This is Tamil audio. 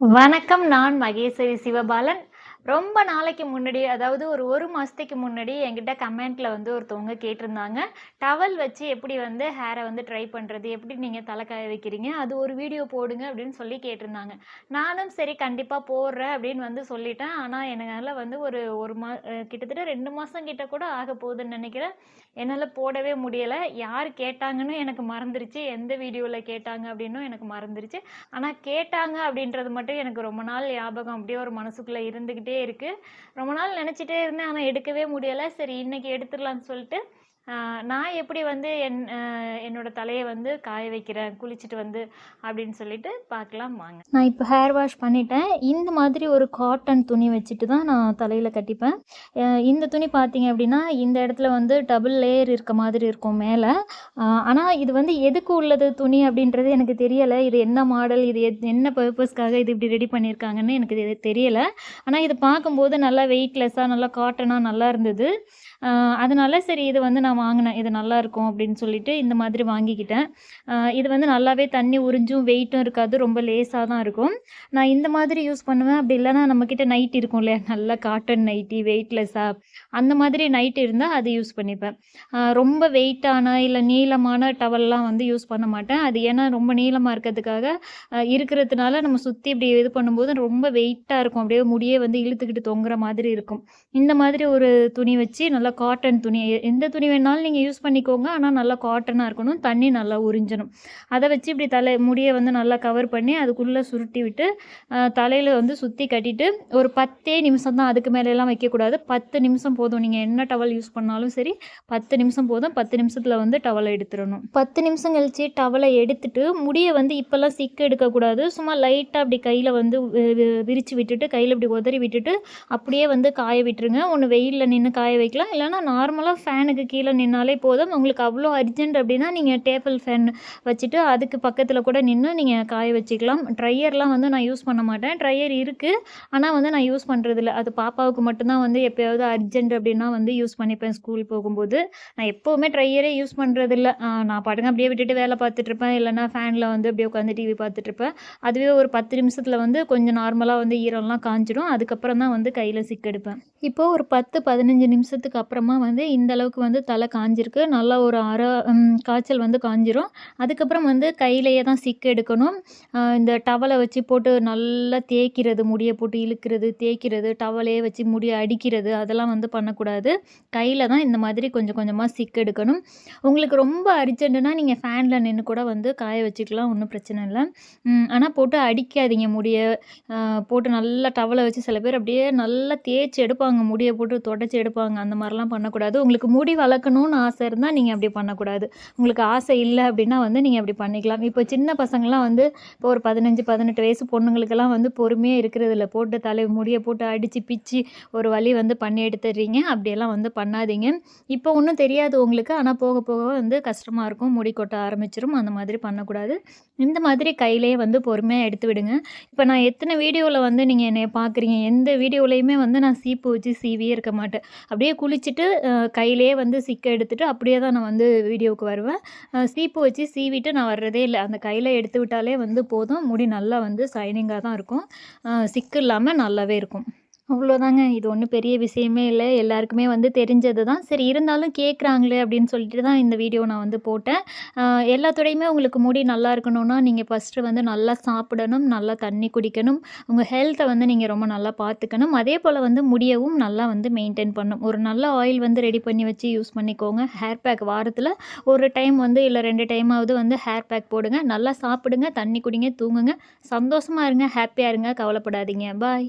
வணக்கம். நான் மகேஸ்வரி சிவபாலன். ரொம்ப நாளைக்கு முன்னாடி, அதாவது ஒரு 1 மாசத்துக்கு முன்னாடி என்கிட்ட கமெண்ட்ல வந்து ஒருத்தவங்க கேட்டிருந்தாங்க. டவல் வச்சு எப்படி வந்து ஹேர வந்து ட்ரை பண்றது? எப்படி நீங்க தல காய வைக்கிறீங்க? அது ஒரு வீடியோ போடுங்க அப்படின்னு சொல்லி கேட்டிருந்தாங்க. நானும் சரி கண்டிப்பா போடுறேன் அப்படின்னு வந்து சொல்லிட்டேன். ஆனா என்னால வந்து ஒரு 1 கிட்டத்தட்ட 2 மாசம் கிட்ட கூட ஆகப்போகுதுன்னு நெனைக்கிறேன். என்னால போடவே முடியல. யார் கேட்டாங்கன்னு எனக்கு மறந்துருச்சு. எந்த வீடியோல கேட்டாங்க அப்படின்னும் எனக்கு மறந்துருச்சு. ஆனா கேட்டாங்க அப்படின்றது மட்டும் எனக்கு ரொம்ப நாள் ஞாபகம் அப்படியே ஒரு மனசுக்குள்ள இருந்துகிட்டே இருக்கு. ரொம்ப நாள் நினைச்சிட்டே இருந்தேன். ஆனா எடுக்கவே முடியல. சரி இன்னைக்கு எடுத்துடலாம்னு சொல்லிட்டு, நான் எப்படி வந்து என்னோட தலைய வந்து காய வைக்கிறேன், குளிச்சுட்டு வந்து அப்படின்னு சொல்லிட்டு பார்க்கலாம் வாங்க. நான் இப்போ ஹேர் வாஷ் பண்ணிட்டேன். இந்த மாதிரி ஒரு காட்டன் துணி வச்சுட்டு தான் நான் தலையில கட்டிப்பேன். இந்த துணி பார்த்தீங்க அப்படின்னா, இந்த இடத்துல வந்து டபுள் லேயர் இருக்க மாதிரி இருக்கும் மேல. ஆனா இது வந்து எதுக்கு உள்ளது துணி அப்படின்றது எனக்கு தெரியல. இது என்ன மாடல்? இது என்ன பர்ப்பஸ்க்காக இது இப்படி ரெடி பண்ணியிருக்காங்கன்னு எனக்கு இது தெரியல. ஆனா இது பார்க்கும்போது நல்லா வெயிட்லெஸ்ஸா, நல்லா காட்டனா நல்லா இருந்தது. அதனால சரி இது வந்து நான் வாங்கினேன். இது நல்லாயிருக்கும் அப்படின்னு சொல்லிட்டு இந்த மாதிரி வாங்கிக்கிட்டேன். இது வந்து நல்லாவே தண்ணி உறிஞ்சும், வெயிட்டும் இருக்காது. ரொம்ப லேசா தான் இருக்கும். நான் இந்த மாதிரி யூஸ் பண்ணுவேன். அப்படி இல்லைனா நம்மக்கிட்ட நைட்டி இருக்கும் இல்லையா? நல்ல காட்டன் நைட்டி வெயிட்லெஸ்ஸா அந்த மாதிரி நைட்டி இருந்தா அது யூஸ் பண்ணிப்பேன். ரொம்ப வெயிட்டான இல்ல நீளமான டவல்லாம் வந்து யூஸ் பண்ண மாட்டேன். அது ஏன்னா ரொம்ப நீளமா இருக்கிறதுக்காக இருக்கிறதுனால நம்ம சுத்தி இப்படி இது பண்ணும்போது ரொம்ப வெயிட்டா இருக்கும். அப்படியே முடியே வந்து இழுத்துக்கிட்டு தொங்குற மாதிரி இருக்கும். இந்த மாதிரி ஒரு துணி வச்சு நல்லா காட்டன் துணி எந்த துணி வேணாலும் நீங்க யூஸ் பண்ணிக்கோங்க. ஆனா நல்லா காட்டனா இருக்கணும். தண்ணி நல்லா உறிஞ்சணும். அத வச்சு இப்படி முடிய வந்து நல்லா கவர் பண்ணி அதுக்குள்ள சுருட்டி விட்டு தலையில வந்து சுத்தி கட்டிட்டு ஒரு 10 நிமிஷம் தான். அதுக்கு மேலலாம் வைக்கக்கூடாது. 10 நிமிஷம் போதும். நீங்க என்ன டவல் யூஸ் பண்ணாலும் சரி 10 நிமிஷம் போதும். 10 நிமிஷத்துல வந்து டவல எடுத்துறணும். 10 நிமிஷம் கழிச்சு டவல எடுத்துட்டு முடிய வந்து இப்பல்லாம் சிக்கு எடுக்கக்கூடாது. சும்மா லைட்டா அப்படி கையில வந்து விரிச்சு விட்டுட்டு கையில இப்படி உதறி விட்டுட்டு அப்படியே வந்து காய விட்டுருங்க. ஒண்ணு வெயில்ல நின்னு காய வைக்கலாம். இல்லன்னா நார்மலா ஃபேனுக்கு கீழ நின்னாலே போதும். உங்களுக்கு அவ்ளோ அர்ஜென்ட் அப்படின்னா நீங்க டேபிள் ஃபேன் வச்சுட்டு அதுக்கு பக்கத்துல கூட நின்னு நீங்க காய வச்சுக்கலாம். ட்ரையர்லாம் வந்து நான் யூஸ் பண்ண மாட்டேன். ட்ரையர் இருக்கு. ஆனா வந்து நான் யூஸ் பண்றதில்ல. அது பாப்பாவுக்கு மட்டும் தான் வந்து எப்பயாவது அர்ஜென்ட் அப்படின்னா வந்து யூஸ் பண்ணிப்பேன் ஸ்கூல் போகும்போது. நான் எப்பவுமே ட்ரையரே யூஸ் பண்றதில்ல. நான் பாட்டுக்கு அப்படியே விட்டுட்டு வேல பார்த்துட்டுருப்பேன். இல்லன்னா ஃபேன்ல வந்து அப்படியே உட்காந்து டிவி பார்த்துட்டுருப்பேன். அதுவே ஒரு 10 நிமிஷத்துல வந்து கொஞ்சம் நார்மலா வந்து ஈரம்லாம் காய்ஞ்சிடும். அதுக்கப்புறம் தான் வந்து கையில சிக்கெடுப்பேன். இப்போ ஒரு 10, 15 நிமிஷத்துக்கு அப்புறமா வந்து இந்த அளவுக்கு வந்து தலை காய்ஞ்சிருக்கு. நல்லா ஒரு அரை காய்ச்சல் வந்து காய்ஞ்சிரும். அதுக்கப்புறம் வந்து கையிலேயே தான் சிக்கு எடுக்கணும். இந்த டவல வச்சு போட்டு நல்லா தேய்க்கிறது, முடிய போட்டு இழுக்கிறது, தேய்க்கிறது, டவலையே வச்சு முடிய அடிக்கிறது அதெல்லாம் வந்து பண்ணக்கூடாது. கையில தான் இந்த மாதிரி கொஞ்சம் கொஞ்சமா சிக்கு எடுக்கணும். உங்களுக்கு ரொம்ப அர்ஜென்ட்டுனா நீங்க ஃபேன்ல நின்னு கூட வந்து காய வச்சுக்கலாம். ஒண்ணும் பிரச்சனை இல்ல. ஆனா போட்டு அடிக்காதீங்க முடிய. போட்டு நல்லா டவல வச்சு சில பேர் அப்படியே நல்லா தேய்ச்சு எடுப்பாங்க. முடிய போட்டு தொடச்சு எடுப்பாங்க. அந்த மாரிலாம் பண்ணக்கூடாது. உங்களுக்கு முடி வளர்க்கணும்னு ஆசை இருந்தா நீங்க அப்படி பண்ணக்கூடாது. உங்களுக்கு ஆசை இல்ல அப்படின்னா வந்து நீங்க அப்படி பண்ணிக்கலாம். இப்போ சின்ன பசங்கலாம் வந்து இப்போ ஒரு 15, 18 வயசு பொண்ணுங்களுக்கெல்லாம் வந்து பொறுமையே இருக்கிறதில்ல. போட்டு முடிய போட்டு அடிச்சு பிச்சு ஒரு வழி வந்து பண்ணி எடுத்துடுறீங்க. அப்படியெல்லாம் வந்து பண்ணாதீங்க. இப்போ ஒண்ணும் தெரியாது உங்களுக்கு. ஆனா போக போக வந்து கஷ்டமா இருக்கும். முடி கொட்ட ஆரம்பிச்சுரும். அந்த மாதிரி பண்ணக்கூடாது. இந்த மாதிரி கையிலேயே வந்து பொறுமையா எடுத்து விடுங்க. இப்ப நான் எத்தன வீடியோல வந்து நீங்க என்னைய பார்க்குறீங்க. எந்த வீடியோலயுமே வந்து நான் சீப்பு வச்சு சீவியே இருக்க மாட்டேன். அப்படியே குளிச்சுட்டு கையிலேயே வந்து சிக்க எடுத்துட்டு அப்படியே தான் நான் வந்து வீடியோவுக்கு வருவேன். சீப்பு வச்சு சீவிட்டு நான் வர்றதே இல்ல. அந்த கையில எடுத்து விட்டாலே வந்து போதும். முடி நல்லா வந்து ஷைனிங்கா தான் இருக்கும். சிக்கு இல்லாம நல்லாவே இருக்கும். அவ்வளோதாங்க. இது ஒண்ணும் பெரிய விஷயமே இல்ல. எல்லாருக்குமே வந்து தெரிஞ்சது தான். சரி இருந்தாலும் கேட்குறாங்களே அப்படின்னு சொல்லிட்டு தான் இந்த வீடியோ நான் வந்து போட்டேன். எல்லாத்தோடையுமே உங்களுக்கு முடி நல்லா இருக்கணும்னா, நீங்க ஃபர்ஸ்ட்டு வந்து நல்லா சாப்பிடணும், நல்லா தண்ணி குடிக்கணும். உங்க ஹெல்த்த வந்து நீங்க ரொம்ப நல்லா பார்த்துக்கணும். அதேபோல வந்து முடியவும் நல்லா வந்து மெயின்டெயின் பண்ணணும். ஒரு நல்ல ஆயில் வந்து ரெடி பண்ணி வச்சு யூஸ் பண்ணிக்கோங்க. ஹேர் பேக் வாரத்துல ஒரு டைம் வந்து இல்ல 2 டைமாவது வந்து ஹேர் பேக் போடுங்க. நல்லா சாப்பிடுங்க, தண்ணி குடிங்க, தூங்குங்க. சந்தோஷமா இருங்க, ஹேப்பியா இருங்க, கவலைப்படாதீங்க. பாய்.